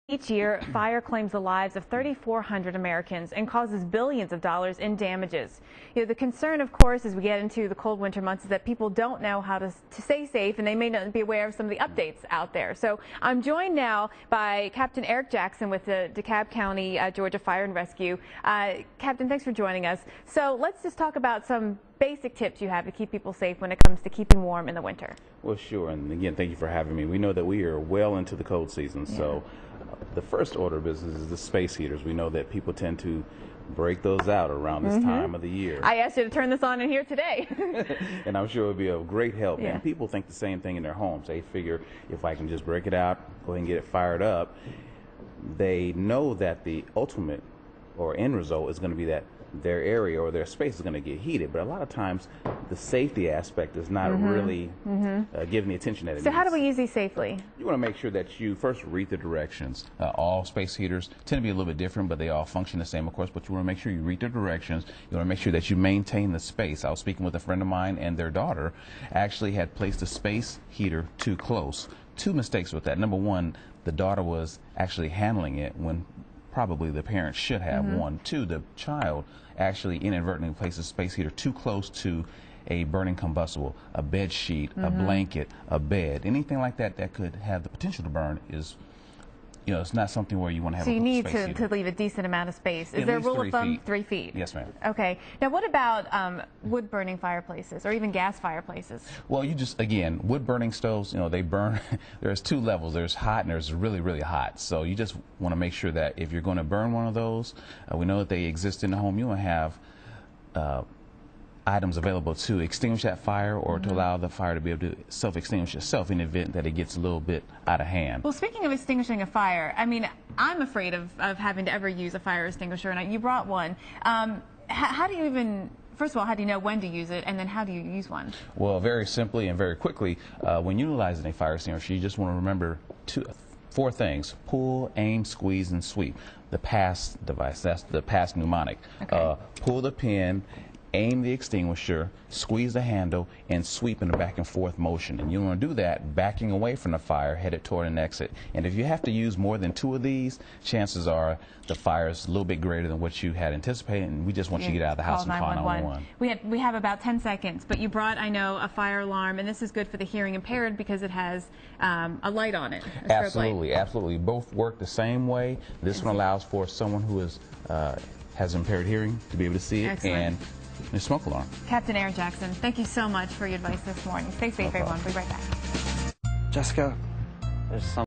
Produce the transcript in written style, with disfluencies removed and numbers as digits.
Each year, fire claims the lives of 3,400 Americans and causes billions of dollars in damages. The concern, of course, as we get into the cold winter months is that people don't know how to stay safe, and they may not be aware of some of the updates out there. So I'm joined now by Captain Eric Jackson with the DeKalb County, Georgia Fire and Rescue. Captain, thanks for joining us. So let's just talk about some basic tips you have to keep people safe when it comes to keeping warm in the winter. Well, sure. And again, thank you for having me. We know that we are well into the cold season, so the first order of business is the space heaters. We know that people tend to break those out around this time of the year. I asked you to turn this on in here today. And I'm sure it would be of great help. And people think the same thing in their homes. They figure if I can just break it out, go ahead and get it fired up. They know that the ultimate or end result is going to be that their area or their space is going to get heated, but a lot of times the safety aspect is not really given the attention that it needs. So how do we use these safely? You want to make sure that you first read the directions. All space heaters tend to be a little bit different, but they all function the same, of course, but you want to make sure you read the directions. You want to make sure that you maintain the space. I was speaking with a friend of mine, and their daughter actually had placed a space heater too close. Two mistakes with that. Number one, the daughter was actually handling it when probably the parents should have. One. Two, the child actually inadvertently placed a space heater too close to a burning combustible, a bed sheet, a blanket, a bed, anything like that that could have the potential to burn is, it's not something where you want to have so a you need space to leave a decent amount of space. Is there a rule of thumb? 3 feet? Yes, ma'am. Okay. Now, what about wood burning fireplaces or even gas fireplaces? Well, again, wood burning stoves, they burn. There's two levels. There's hot and there's really, really hot. So you just want to make sure that if you're going to burn one of those, we know that they exist in the home. You want to have items available to extinguish that fire or to allow the fire to be able to self-extinguish itself in the event that it gets a little bit out of hand. Well, speaking of extinguishing a fire, I mean, I'm afraid of having to ever use a fire extinguisher, and you brought one. How do you even, first of all, how do you know when to use it, and then how do you use one? Well, very simply and very quickly, when utilizing a fire extinguisher, you just want to remember four things: pull, aim, squeeze, and sweep. The pass device, that's the pass mnemonic. Okay. Pull the pin, aim the extinguisher, squeeze the handle, and sweep in a back and forth motion. And you want to do that backing away from the fire, headed toward an exit. And if you have to use more than two of these, chances are the fire is a little bit greater than what you had anticipated, and we just want you to get out of the house and call 911. We have about 10 seconds, but you brought, I know, a fire alarm, and this is good for the hearing impaired because it has a light on it. Absolutely, absolutely. Both work the same way. This one allows for someone who has impaired hearing to be able to see it. Excellent. And a smoke alarm. Captain Eric Jackson, thank you so much for your advice this morning. Stay safe, everyone. We'll be right back. Jessica, there's some